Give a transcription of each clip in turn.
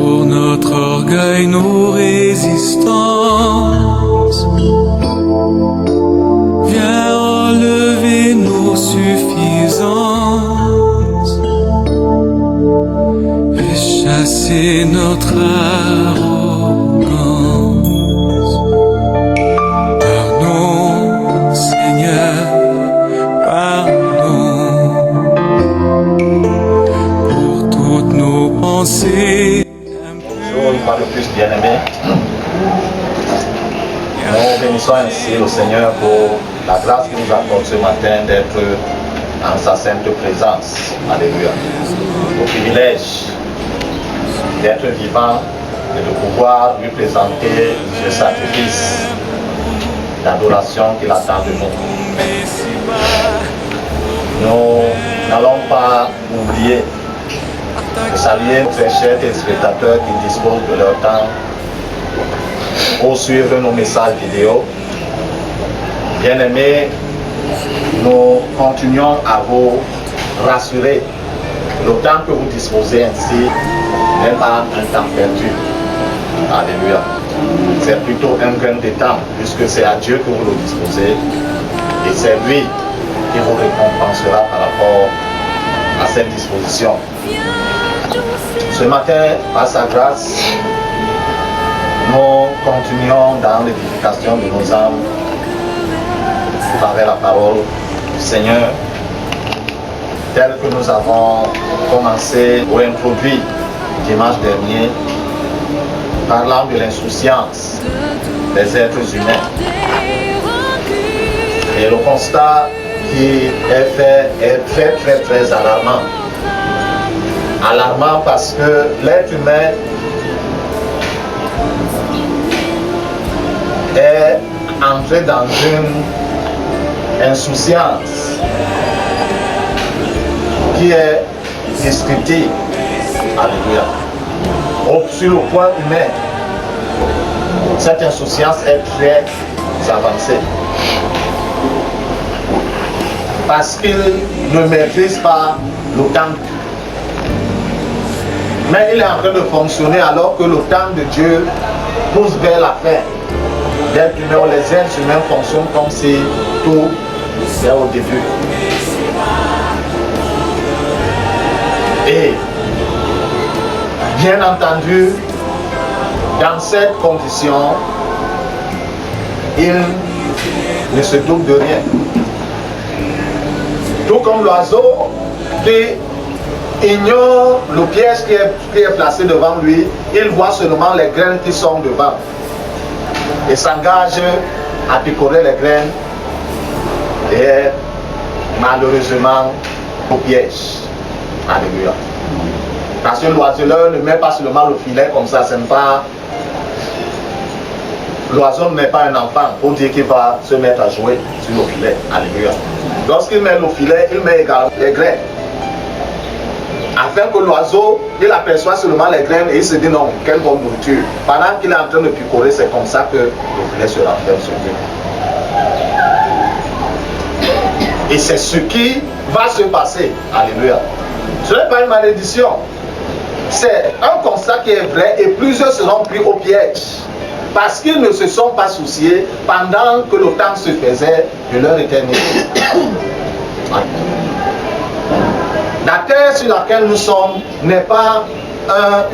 pour notre orgueil, nos résistances. Viens relever nos suffisances et chasser notre arrogance. Pardon, Seigneur, pardon pour toutes nos pensées. Bonjour, une fois de plus, bien-aimés. Nous bénissons ainsi le Seigneur pour la grâce qu'il nous accorde ce matin d'être en sa sainte présence. Alléluia. Le privilège d'être vivant et de pouvoir lui présenter ce sacrifice d'adoration qu'il attend de nous. Nous n'allons pas oublier de saluer nos très chers téléspectateurs qui disposent de leur temps pour suivre nos messages vidéo. Bien-aimés, nous continuons à vous rassurer. Le temps que vous disposez ainsi n'est pas un temps perdu. Alléluia. C'est plutôt un gain de temps, puisque c'est à Dieu que vous le disposez. Et c'est lui qui vous récompensera par rapport à cette disposition. Ce matin, par sa grâce, nous continuons dans l'édification de nos âmes avec la parole du Seigneur, telle que nous avons commencé ou introduit dimanche dernier, parlant de l'insouciance des êtres humains. Et le constat qui est fait est très alarmant. Alarmant parce que l'être humain est entré dans une insouciance qui est descriptive. Alléluia. Sur le point humain, cette insouciance est très avancée. Parce qu'il ne maîtrise pas le temps. Mais il est en train de fonctionner alors que le temps de Dieu pousse vers la fin. Les êtres humains fonctionnent comme si tout est au début. Et bien entendu, dans cette condition, il ne se doute de rien. Tout comme l'oiseau qui ignore le piège qui est placé devant lui, il voit seulement les graines qui sont devant et s'engage à picorer les graines et malheureusement au piège. Alléluia. Parce que l'oiseleur ne met pas seulement le filet comme ça, c'est pas. L'oiseau ne met pas un enfant pour dire qu'il va se mettre à jouer sur le filet. Alléluia. Lorsqu'il met le filet, il met également les graines. Afin que l'oiseau, il aperçoit seulement les graines et il se dit non, quelle bonne nourriture. Pendant qu'il est en train de picorer, c'est comme ça que le filet se renferme sur lui. Et c'est ce qui va se passer. Alléluia. Ce n'est pas une malédiction. C'est un constat qui est vrai et plusieurs seront pris au piège. Parce qu'ils ne se sont pas souciés pendant que le temps se faisait de leur éternité. La terre sur laquelle nous sommes n'est pas un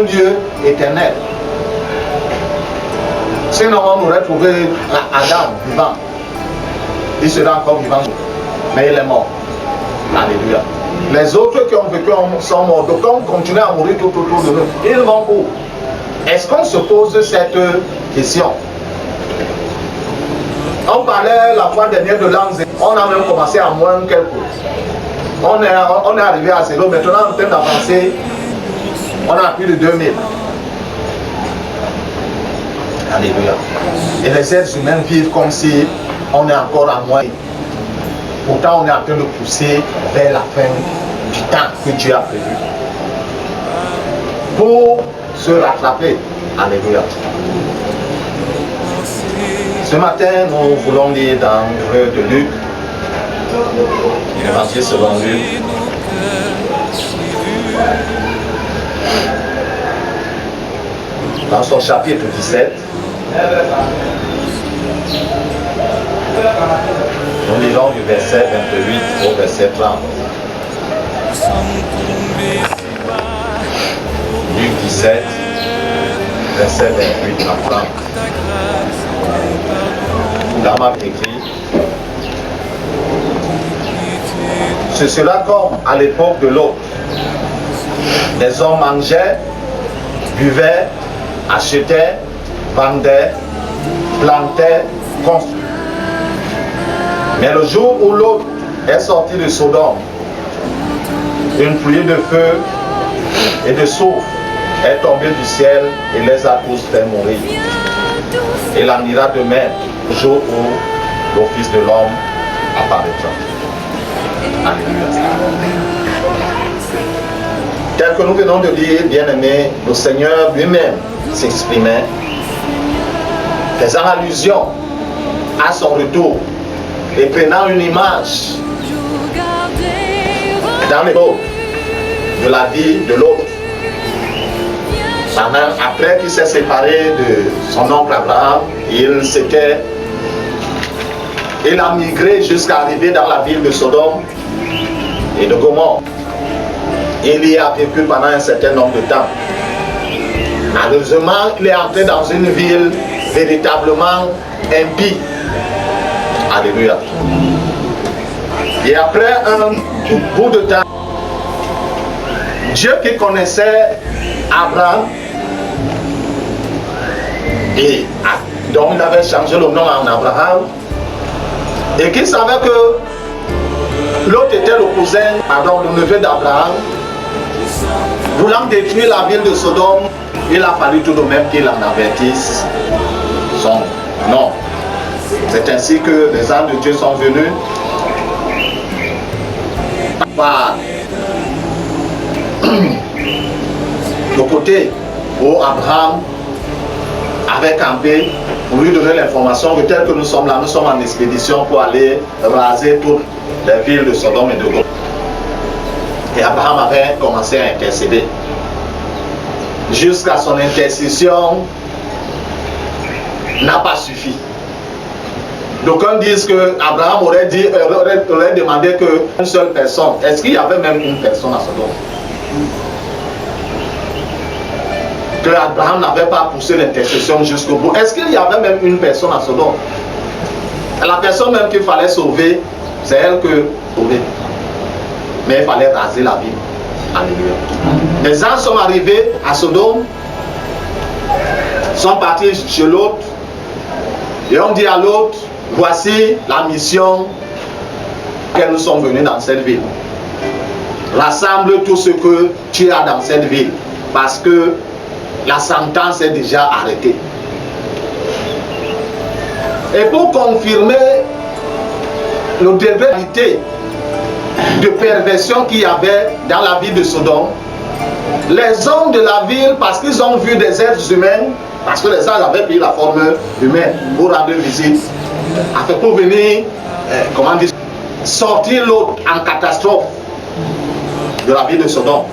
lieu éternel. Sinon on aurait trouvé Adam vivant. Il sera encore vivant, mais il est mort. Alléluia. Les autres qui ont vécu sont morts. Donc on continue à mourir tout autour de nous. Ils vont où? Est-ce qu'on se pose cette question? On parlait la fois dernière de l'an zéro. On a même commencé à moins quelques. On est arrivé à zéro. Maintenant, en train d'avancer, on a plus de 2000. Alléluia. Et les êtres humains vivent comme si on est encore à moins. Pourtant, on est en train de pousser vers la fin du temps que Dieu a prévu. Pour se rattraper. Alléluia. Ce matin, nous voulons lire dans le livre de Luc, l'évangile selon Luc, dans son chapitre 17. Nous lisons du verset 28 au verset 30. Luc 17, verset 28 à 30. Dans ma écrit, ce sera comme à l'époque de l'autre. Les hommes mangeaient, buvaient, achetaient, vendaient, plantaient, construisaient. Mais le jour où l'autre est sorti de Sodome, une pluie de feu et de soufre est tombée du ciel et les a tous fait mourir. Il en ira de même le jour où le Fils de l'homme apparaîtra. Alléluia. Tel que nous venons de lire, bien-aimés, le Seigneur lui-même s'exprimait, faisant allusion à son retour et prenant une image dans les mots de la vie de l'autre. Après qu'il s'est séparé de son oncle Abraham, il a migré jusqu'à arriver dans la ville de Sodome et de Gomorrhe. Il y a vécu pendant un certain nombre de temps. Malheureusement, il est entré dans une ville véritablement impie. Alléluia. Et après un bout de temps, Dieu qui connaissait Abraham, et donc il avait changé le nom en Abraham, et qui savait que l'autre était le neveu d'Abraham, voulant détruire la ville de Sodome, il a fallu tout de même qu'il en avertisse son nom. C'est ainsi que les anges de Dieu sont venus par le côté où Abraham avait campé pour lui donner l'information que tel que nous sommes là, nous sommes en expédition pour aller raser toutes les villes de Sodome et de Gomorrhe. Et Abraham avait commencé à intercéder. Jusqu'à son intercession n'a pas suffi. D'aucuns disent que Abraham aurait demandé qu'une seule personne. Est-ce qu'il y avait même une personne à Sodome? Que Abraham n'avait pas poussé l'intercession jusqu'au bout. Est-ce qu'il y avait même une personne à Sodome? La personne même qu'il fallait sauver, c'est elle que sauver. Mais il fallait raser la ville. Alléluia. Les anges sont arrivés à Sodome, sont partis chez l'autre, et on dit à l'autre, voici la mission que nous sommes venus dans cette ville. Rassemble tout ce que tu as dans cette ville, parce que la sentence est déjà arrêtée. Et pour confirmer le degré de perversion qu'il y avait dans la ville de Sodome, les hommes de la ville, parce qu'ils ont vu des êtres humains, parce que les anges avaient pris la forme humaine pour rendre visite, pour venir, sortir l'autre en catastrophe de la ville de Sodome.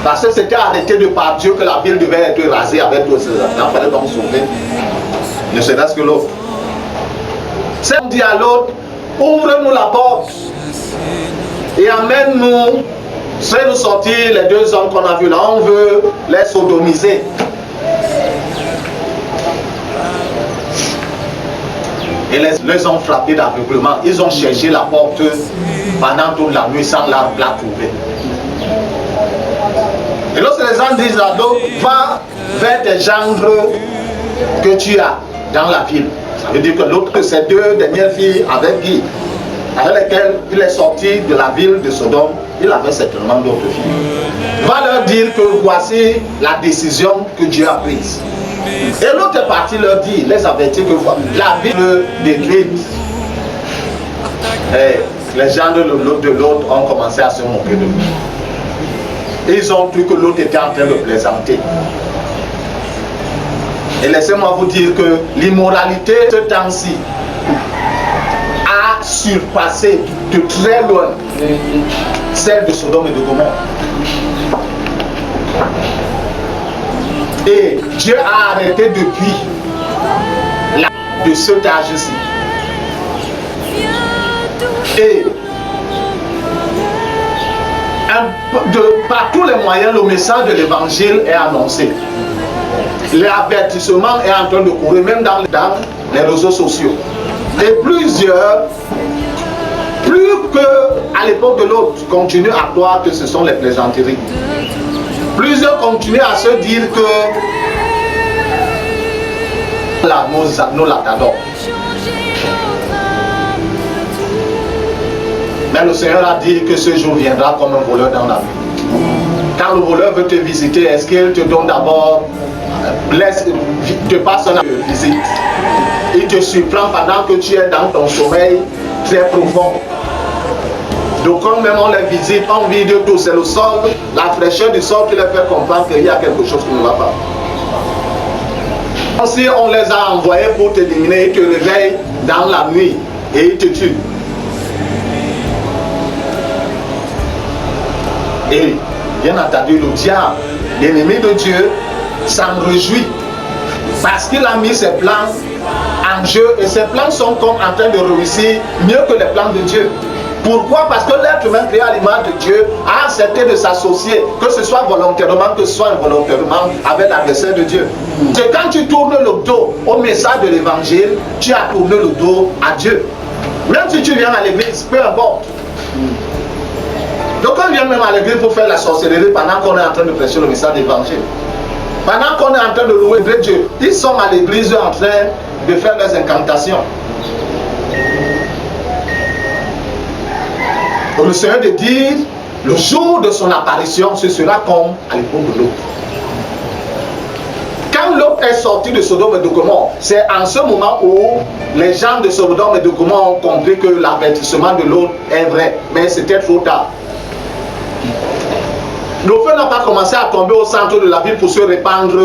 Parce que c'était arrêté de par Dieu que la ville devait être rasée avec tous ses habitants. Il fallait donc sauver, ne serait-ce que l'autre. C'est on dit à l'autre, ouvre-nous la porte et amène-nous, fais-nous sortir les deux hommes qu'on a vus là, on veut les sodomiser. Et les ont frappés d'aveuglement. Ils ont cherché la porte pendant toute la nuit sans la trouver. Et lorsque les gens disent à l'autre, va vers tes gendres que tu as dans la ville. Ça veut dire que l'autre, que ces deux dernières filles avec lesquelles il est sorti de la ville de Sodome, il avait certainement d'autres filles. Va leur dire que voici la décision que Dieu a prise. Et l'autre est parti leur dire, les avertir que la ville détruite. Et les gens de l'autre ont commencé à se moquer de lui. Ils ont cru que l'autre était en train de plaisanter. Et laissez-moi vous dire que l'immoralité de ce temps-ci a surpassé de très loin celle de Sodome et de Gomorrhe. Et Dieu a arrêté depuis de cet âge-ci. Et par tous les moyens, le message de l'évangile est annoncé. L'avertissement est en train de courir, même dans les réseaux sociaux. Et plusieurs, plus qu'à l'époque de l'autre, continuent à croire que ce sont les plaisanteries. Plusieurs continuent à se dire que nous l'attendons. Mais le Seigneur a dit que ce jour viendra comme un voleur dans la nuit. Quand le voleur veut te visiter, est-ce qu'il te donne d'abord, te passe une visite? Il te surprend pendant que tu es dans ton sommeil très profond. Donc quand même on les visite, on vit de tout, c'est le sol, la fraîcheur du sol qui les fait comprendre qu'il y a quelque chose qui ne va pas. Si on les a envoyés pour t'éliminer, ils te réveillent dans la nuit et ils te tuent. Et bien entendu, le diable, l'ennemi de Dieu, s'en réjouit parce qu'il a mis ses plans en jeu et ses plans sont comme en train de réussir mieux que les plans de Dieu. Pourquoi? Parce que l'être humain créé à l'image de Dieu a accepté de s'associer, que ce soit volontairement, que ce soit involontairement, avec l'adversaire de Dieu. C'est quand tu tournes le dos au message de l'évangile, tu as tourné le dos à Dieu. Même si tu viens à l'église, peu importe. Donc on vient même à l'église pour faire la sorcellerie pendant qu'on est en train de prêcher le message de l'évangile. Pendant qu'on est en train de louer Dieu, ils sont à l'église en train de faire des incantations. Le Seigneur de dire, le jour de son apparition, ce sera comme à l'époque de l'autre. Quand l'autre est sorti de Sodome et de Gomorrhe, c'est en ce moment où les gens de Sodome et de Gomorrhe ont compris que l'avertissement de l'autre est vrai. Mais c'était trop tard. Le feu n'a pas commencé à tomber au centre de la ville pour se répandre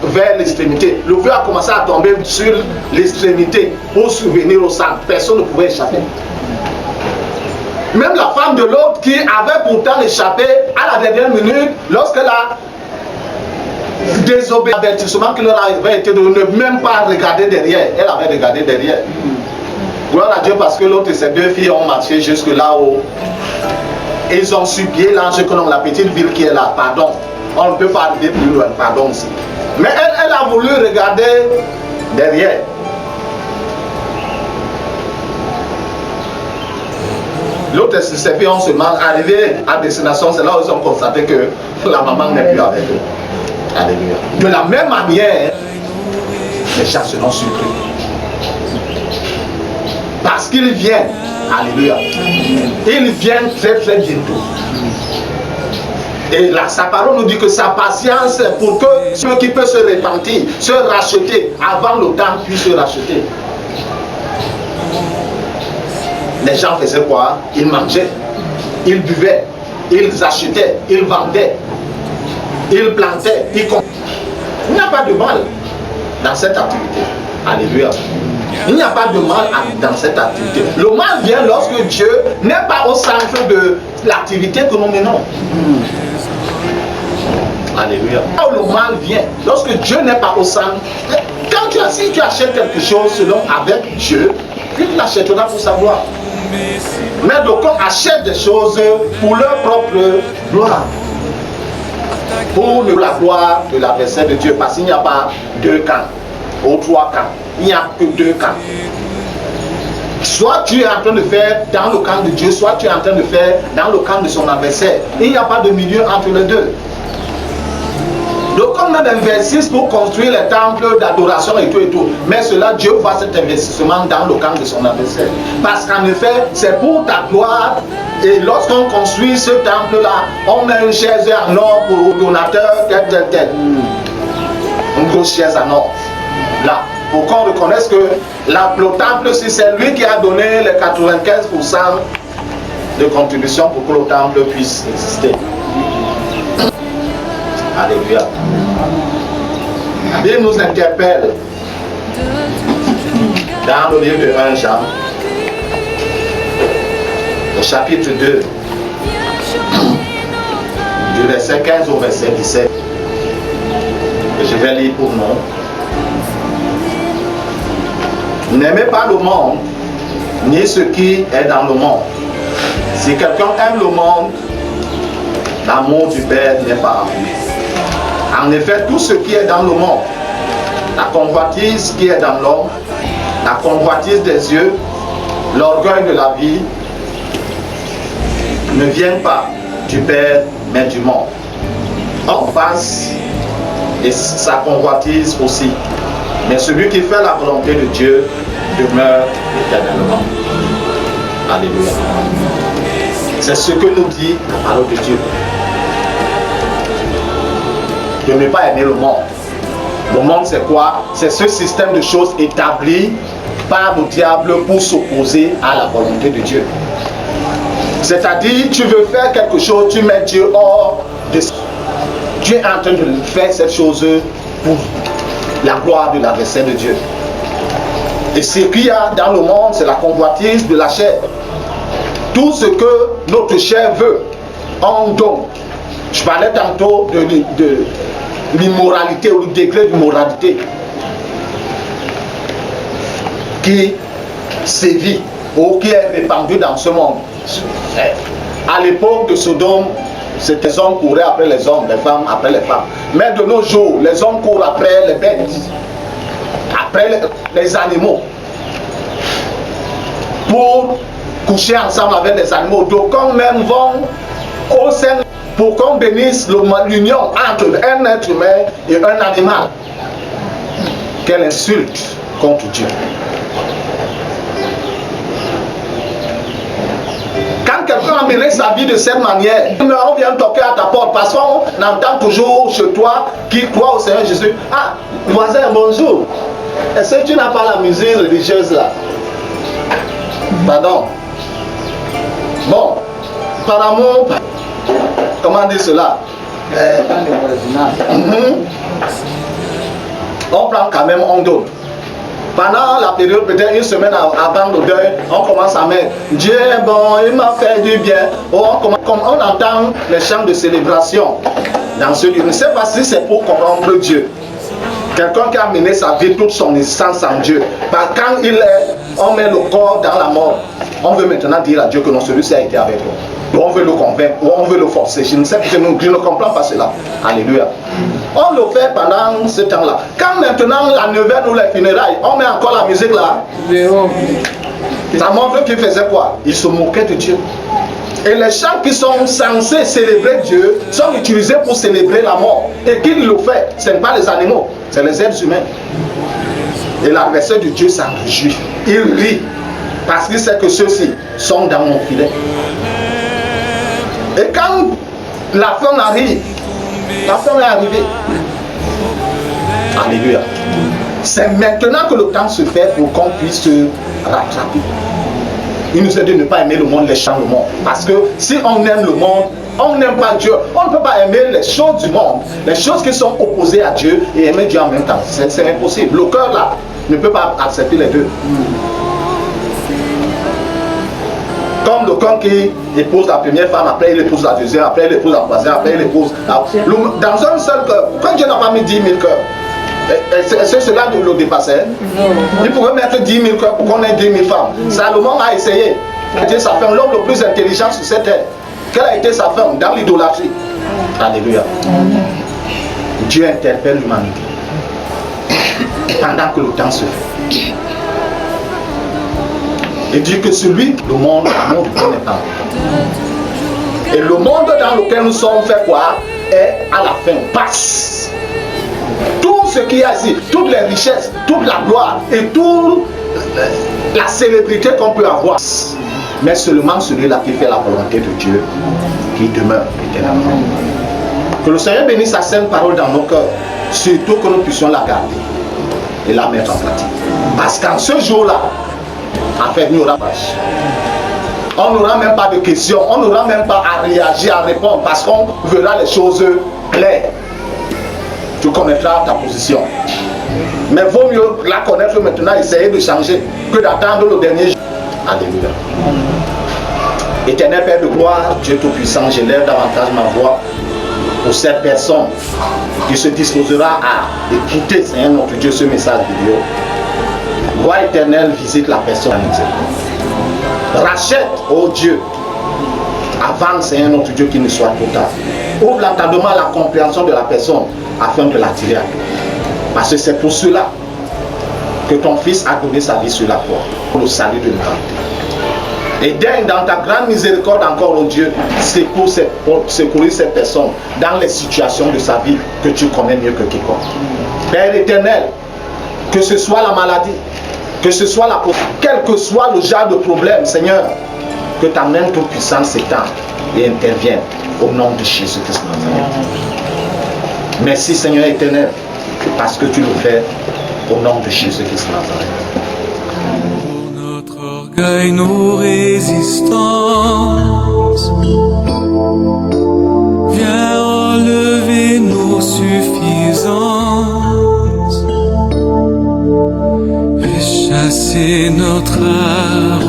vers l'extrémité. Le feu a commencé à tomber sur l'extrémité pour survenir au centre. Personne ne pouvait échapper. Même la femme de l'autre qui avait pourtant échappé à la dernière minute, lorsqu'elle a désobéi à l'avertissement qui leur avait été de ne même pas regarder derrière. Elle avait regardé derrière. Gloire à Dieu parce que l'autre et ses deux filles ont marché jusque là où ils ont supplié l'ange que la petite ville qui est là, pardon. On ne peut pas arriver plus loin, pardon aussi. Mais elle a voulu regarder derrière. L'autre et ses filles ont seulement arrivé à destination, c'est là où ils ont constaté que la maman n'est plus avec eux. Alléluia. De la même manière, les gens seront surpris. Parce qu'ils viennent. Alléluia. Ils viennent très très bientôt. Et là, sa parole nous dit que sa patience est pour que ceux qui peuvent se repentir, se racheter, avant le temps puissent se racheter. Les gens faisaient quoi? Ils mangeaient, ils buvaient, ils achetaient, ils vendaient, ils plantaient, ils compraient. Il n'y a pas de mal dans cette activité. Alléluia. Il n'y a pas de mal dans cette activité. Le mal vient lorsque Dieu n'est pas au centre de l'activité que nous menons. Alléluia. Là où le mal vient, lorsque Dieu n'est pas au centre, quand si tu achètes quelque chose selon avec Dieu, tu l'achèteras pour sa gloire. Mais donc on achète des choses pour leur propre gloire. Pour la gloire de l'adversaire de Dieu. Parce qu'il n'y a pas deux camps ou trois camps. Il n'y a que deux camps. Soit tu es en train de faire dans le camp de Dieu, soit tu es en train de faire dans le camp de son adversaire. Il n'y a pas de milieu entre les deux. Donc on a investi pour construire les temples d'adoration et tout. Mais cela, Dieu voit cet investissement dans le camp de son adversaire. Parce qu'en effet, c'est pour ta gloire. Et lorsqu'on construit ce temple-là, on met une chaise en or pour le donateur, tel. Une grosse chaise en or. Là, pour qu'on reconnaisse que le temple, si c'est lui qui a donné les 95% de contribution pour que le temple puisse exister. Alléluia. La Bible nous interpelle dans le livre de 1 Jean, au chapitre 2, du verset 15 au verset 17. Et je vais lire pour nous. N'aimez pas le monde, ni ce qui est dans le monde. Si quelqu'un aime le monde, l'amour du Père n'est pas en lui. En effet, tout ce qui est dans le monde, la convoitise qui est dans l'homme, la convoitise des yeux, l'orgueil de la vie, ne viennent pas du Père, mais du monde. En face, et sa convoitise aussi. Mais celui qui fait la volonté de Dieu demeure éternellement. Alléluia. C'est ce que nous dit la parole de Dieu. De ne pas aimer le monde. Le monde, c'est quoi? C'est ce système de choses établi par le diable pour s'opposer à la volonté de Dieu. C'est-à-dire, tu veux faire quelque chose, tu mets Dieu hors de ça. Tu es en train de faire cette chose pour la gloire de l'adversaire de Dieu. Et ce qu'il y a dans le monde, c'est la convoitise de la chair. Tout ce que notre chair veut, on donne. Je parlais tantôt de l'immoralité ou du degré d'immoralité qui sévit ou qui est répandu dans ce monde. À l'époque de Sodome, c'était les hommes couraient après les hommes, les femmes après les femmes. Mais de nos jours, les hommes courent après les bêtes, après les animaux, pour coucher ensemble avec les animaux. Donc, quand même vont au sein pour qu'on bénisse l'union entre un être humain et un animal. Quelle insulte contre Dieu. Quand quelqu'un a mené sa vie de cette manière, on vient toquer à ta porte parce qu'on entend toujours chez toi qui croit au Seigneur Jésus. Ah, voisin, bonjour. Est-ce que tu n'as pas la musique religieuse là? Pardon. Bon, par amour, comment dire cela? On prend quand même, on donne. Pendant la période, peut-être une semaine avant le deuil, on commence à mettre Dieu est bon, il m'a fait du bien. On entend les chants de célébration dans ce lieu. Je ne sais pas si c'est pour corrompre Dieu. Quelqu'un qui a mené sa vie, toute son existence en Dieu. Quand on met le corps dans la mort, on veut maintenant dire à Dieu que non, celui-ci a été avec toi. Ou on veut le convaincre, ou on veut le forcer. Je ne comprends pas cela. Alléluia. On le fait pendant ce temps-là. Quand maintenant la neuvaine ou les funérailles, on met encore la musique là. Ça montre qu'il faisait quoi? Il se moquait de Dieu. Et les chants qui sont censés célébrer Dieu sont utilisés pour célébrer la mort. Et qui le fait? Ce n'est pas les animaux, c'est les êtres humains. Et l'adversaire de Dieu s'en réjouit. Il rit parce qu'il sait que ceux-ci sont dans mon filet. Et quand la fin arrive, la fin est arrivée. Alléluia. C'est maintenant que le temps se fait pour qu'on puisse se rattraper. Il nous a dit de ne pas aimer le monde, les chants du monde. Parce que si on aime le monde, on n'aime pas Dieu. On ne peut pas aimer les choses du monde, les choses qui sont opposées à Dieu et aimer Dieu en même temps. C'est impossible. Le cœur là ne peut pas accepter les deux. Comme le camp qui épouse la première femme, après il épouse la deuxième, après il épouse la troisième, après il épouse... Dans un seul cœur. Pourquoi Dieu n'a pas mis 10 000 cœurs? Est-ce que cela le dépassait? Il pouvait mettre 10 000 cœurs pour qu'on ait 10 000 femmes. Salomon a essayé. C'était sa femme, l'homme le plus intelligent sur cette terre. Quelle a été sa femme? Dans l'idolâtrie. Alléluia. Dieu interpelle l'humanité. Pendant que le temps se fait. Il dit que celui, le monde du Dieu n'est pas. Et le monde dans lequel nous sommes fait quoi? Est à la fin, passe. Tout ce qu'il y a ici, toutes les richesses, toute la gloire et toute la célébrité qu'on peut avoir. Mais seulement celui-là qui fait la volonté de Dieu, qui demeure éternellement. Que le Seigneur bénisse sa sainte parole dans nos cœurs, surtout que nous puissions la garder et la mettre en pratique. Parce qu'en ce jour-là, en fait, nous n'aura pas. On n'aura même pas de questions, on n'aura même pas à réagir, à répondre, parce qu'on verra les choses claires. Tu connaîtras ta position. Mais vaut mieux la connaître maintenant, essayer de changer, que d'attendre le dernier jour. Alléluia. Éternel Père de gloire, Dieu Tout-Puissant, j'élève davantage ma voix pour cette personne qui se disposera à écouter, Seigneur notre Dieu, ce message vidéo. Roi éternel, visite la personne. Rachète, oh Dieu, avant, Seigneur notre Dieu, qu'il ne soit trop tard. Ouvre l'entendement, la compréhension de la personne afin de l'attirer à toi. Parce que c'est pour cela que ton fils a donné sa vie sur la croix, pour le salut de l'humanité. Et daigne dans ta grande miséricorde encore, oh Dieu, secourir cette personne dans les situations de sa vie que tu connais mieux que quiconque. Père éternel, que ce soit la maladie, que ce soit la pauvreté, quel que soit le genre de problème, Seigneur, que ta main toute puissante s'étende et intervienne au nom de Jésus-Christ. Merci Seigneur éternel, parce que tu le fais au nom de Jésus-Christ Nazareth. Pour notre orgueil, nos résistances, viens relever nos suffisances et chasser notre arrogance.